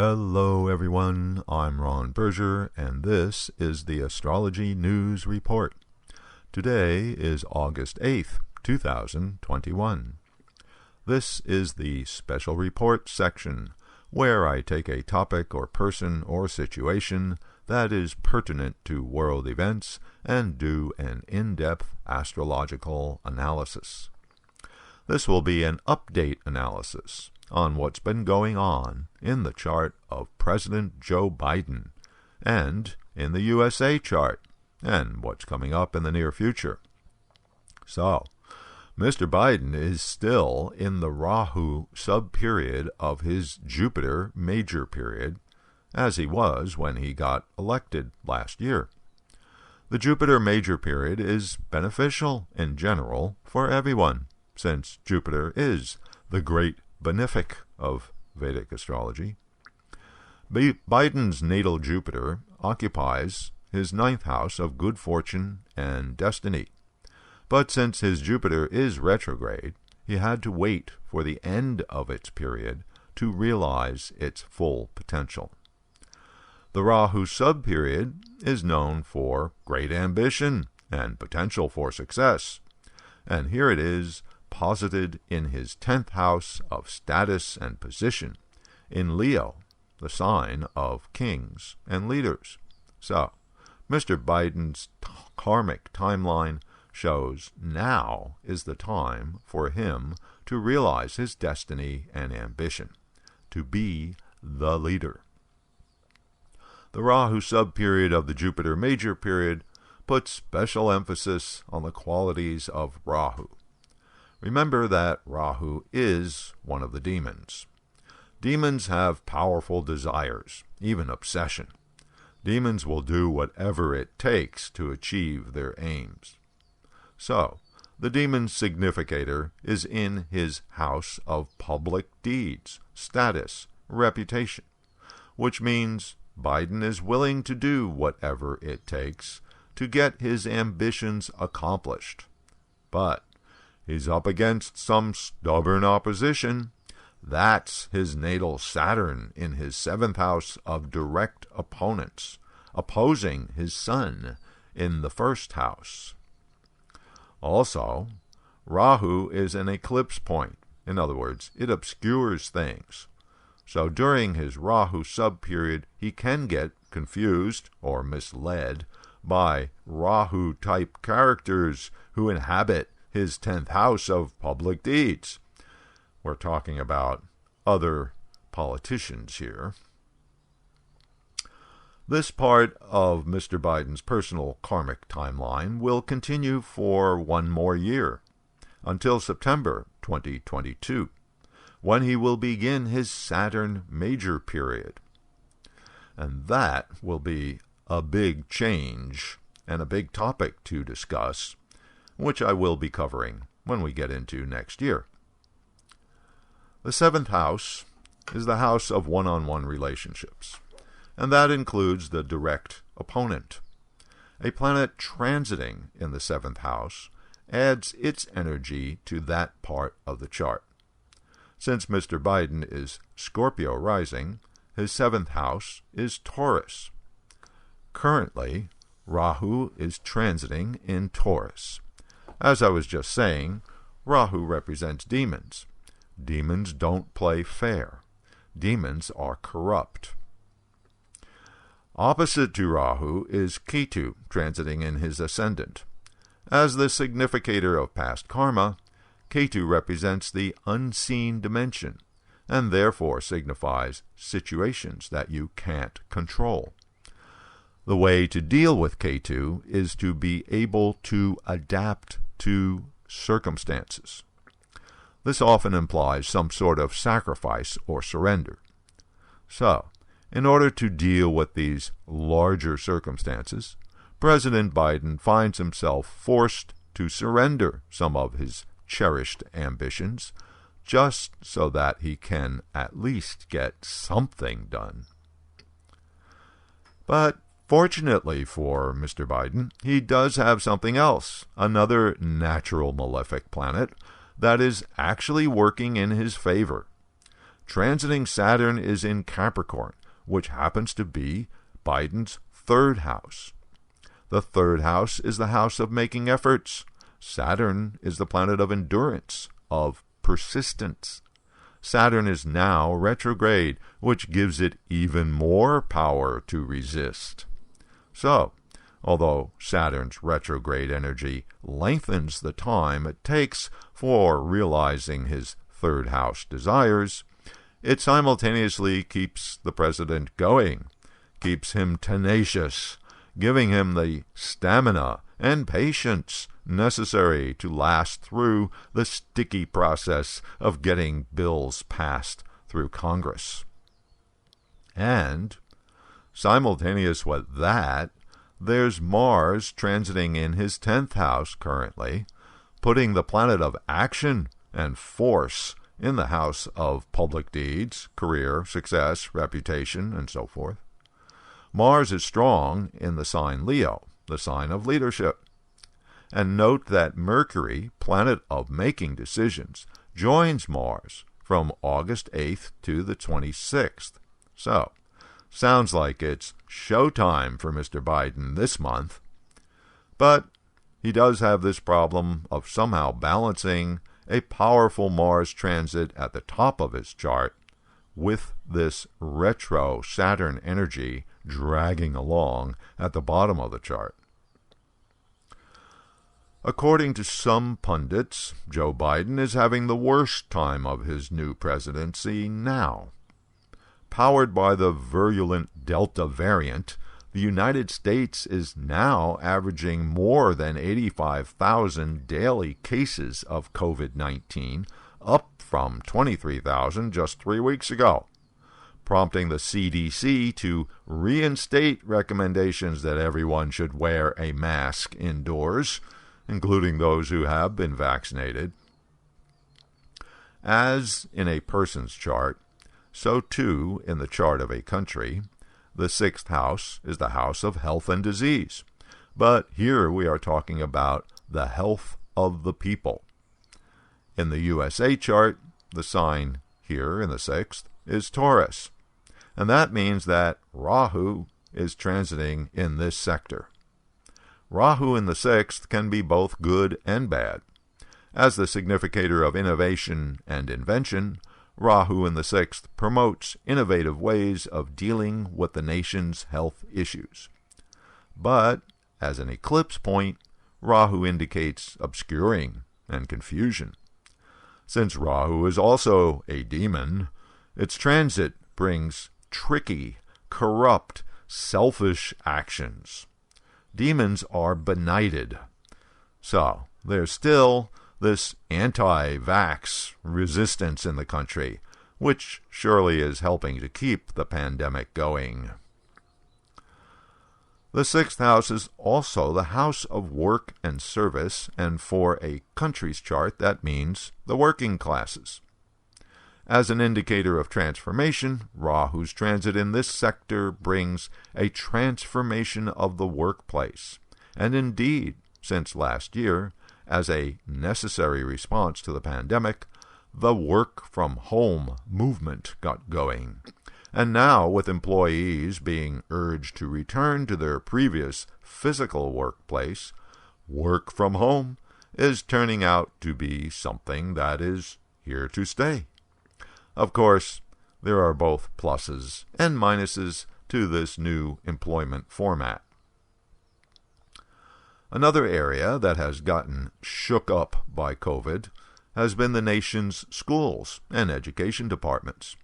Hello everyone, I'm Ron Berger, and this is the Astrology News Report. Today is August 8th, 2021. This is the Special Report section, where I take a topic or person or situation that is pertinent to world events and do an in-depth astrological analysis. This will be an update analysis on what's been going on in the chart of President Joe Biden and in the USA chart and what's coming up in the near future. So, Mr. Biden is still in the Rahu Sub-period of his Jupiter major period, as he was when he got elected last year. The Jupiter major period is beneficial in general for everyone, since Jupiter is the great benefic of Vedic astrology. Biden's natal Jupiter occupies his ninth house of good fortune and destiny. But since his Jupiter is retrograde, he had to wait for the end of its period to realize its full potential. The Rahu Sub-period is known for great ambition and potential for success, and here it is posited in his 10th house of status and position, in Leo, the sign of kings and leaders. So, Mr. Biden's karmic timeline shows now is the time for him to realize his destiny and ambition, to be the leader. The Rahu Sub-period of the Jupiter major period puts special emphasis on the qualities of Rahu. Remember that Rahu is one of the demons. Demons have powerful desires, even obsession. Demons will do whatever it takes to achieve their aims. So, the demon's significator is in his house of public deeds, status, reputation, which means Biden is willing to do whatever it takes to get his ambitions accomplished. But he's up against some stubborn opposition. That's his natal Saturn in his 7th house of direct opponents, opposing his Sun in the 1st house. Also, Rahu is an eclipse point. In other words, it obscures things. So during his Rahu sub-period, he can get confused or misled by Rahu-type characters who inhabit his 10th house of public deeds. We're talking about other politicians here. This part of Mr. Biden's personal karmic timeline will continue for one more year, until September 2022, when he will begin his Saturn major period. And that will be a big change and a big topic to discuss, which I will be covering when we get into next year. The 7th house is the house of one-on-one relationships, and that includes the direct opponent. A planet transiting in the 7th house adds its energy to that part of the chart. Since Mr. Biden is Scorpio rising, his 7th house is Taurus. Currently, Rahu is transiting in Taurus. As I was just saying, Rahu represents demons. Demons don't play fair. Demons are corrupt. Opposite to Rahu is Ketu, transiting in his ascendant. As the significator of past karma, Ketu represents the unseen dimension, and therefore signifies situations that you can't control. The way to deal with Ketu is to be able to adapt to circumstances. This often implies some sort of sacrifice or surrender. So, in order to deal with these larger circumstances, President Biden finds himself forced to surrender some of his cherished ambitions, just so that he can at least get something done. But fortunately for Mr. Biden, he does have something else, another natural malefic planet that is actually working in his favor. transiting Saturn is in Capricorn, which happens to be Biden's third house. The third house is the house of making efforts. Saturn is the planet of endurance, of persistence. Saturn is now retrograde, which gives it even more power to resist. So, although Saturn's retrograde energy lengthens the time it takes for realizing his third house desires, it simultaneously keeps the president going, keeps him tenacious, giving him the stamina and patience necessary to last through the sticky process of getting bills passed through Congress. And simultaneous with that, there's Mars transiting in his 10th house currently, putting the planet of action and force in the house of public deeds, career, success, reputation, and so forth. Mars is strong in the sign Leo, the sign of leadership. And note that Mercury, planet of making decisions, joins Mars from August 8th to the 26th. So, sounds like it's showtime for Mr. Biden this month. But he does have this problem of somehow balancing a powerful Mars transit at the top of his chart with this retro Saturn energy dragging along at the bottom of the chart. According to some pundits, Joe Biden is having the worst time of his new presidency now. Powered by the virulent Delta variant, the United States is now averaging more than 85,000 daily cases of COVID-19, up from 23,000 just 3 weeks ago, prompting the CDC to reinstate recommendations that everyone should wear a mask indoors, including those who have been vaccinated. As in a person's chart, so too in the chart of a country, the 6th house is the house of health and disease. But here we are talking about the health of the people. In the USA chart, the sign here in the 6th is Taurus. And that means that Rahu is transiting in this sector. Rahu in the 6th can be both good and bad. As the significator of innovation and invention, Rahu in the 6th promotes innovative ways of dealing with the nation's health issues. But, as an eclipse point, Rahu indicates obscuring and confusion. Since Rahu is also a demon, its transit brings tricky, corrupt, selfish actions. Demons are benighted. So, there's still this anti-vax resistance in the country, which surely is helping to keep the pandemic going. The 6th house is also the house of work and service, and for a country's chart, that means the working classes. As an indicator of transformation, Rahu's transit in this sector brings a transformation of the workplace. And indeed, since last year, as a necessary response to the pandemic, the work-from-home movement got going. And now, with employees being urged to return to their previous physical workplace, work from home is turning out to be something that is here to stay. Of course, there are both pluses and minuses to this new employment format. Another area that has gotten shook up by COVID has been the nation's schools and education departments.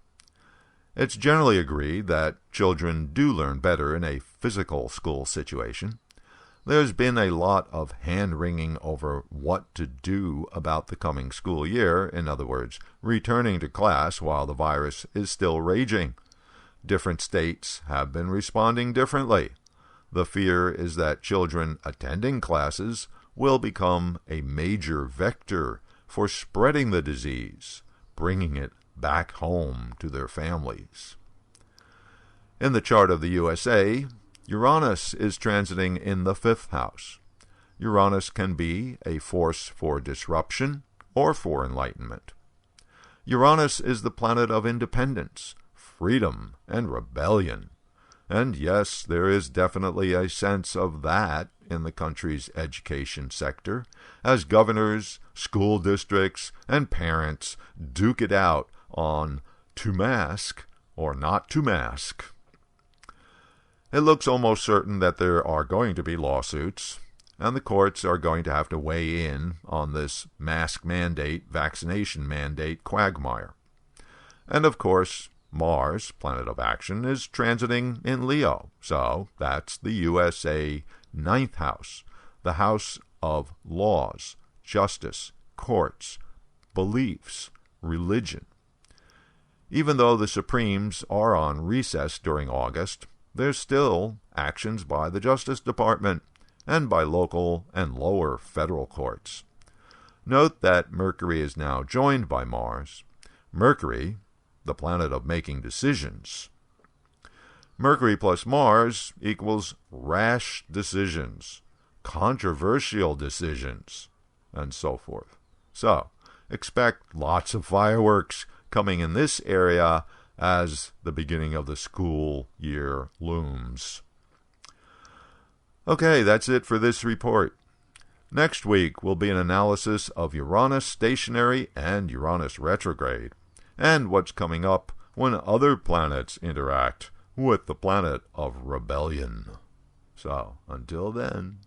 It's generally agreed that children do learn better in a physical school situation. There's been a lot of hand-wringing over what to do about the coming school year, in other words, returning to class while the virus is still raging. Different states have been responding differently. The fear is that children attending classes will become a major vector for spreading the disease, bringing it back home to their families. In the chart of the USA, Uranus is transiting in the 5th house. Uranus can be a force for disruption or for enlightenment. Uranus is the planet of independence, freedom, and rebellion. And yes, there is definitely a sense of that in the country's education sector, as governors, school districts, and parents duke it out on to mask or not to mask. It looks almost certain that there are going to be lawsuits, and the courts are going to have to weigh in on this mask mandate, vaccination mandate quagmire. And of course, Mars, planet of action, is transiting in Leo, so that's the USA 9th house, the house of laws, justice, courts, beliefs, religion. Even though the Supremes are on recess during August, there's still actions by the Justice Department and by local and lower federal courts. Note that Mercury is now joined by Mars. Mercury, the planet of making decisions. Mercury plus Mars equals rash decisions, controversial decisions, and so forth. So, expect lots of fireworks coming in this area as the beginning of the school year looms. Okay, that's it for this report. Next week will be an analysis of Uranus stationary and Uranus retrograde, and what's coming up when other planets interact with the planet of rebellion. So, until then...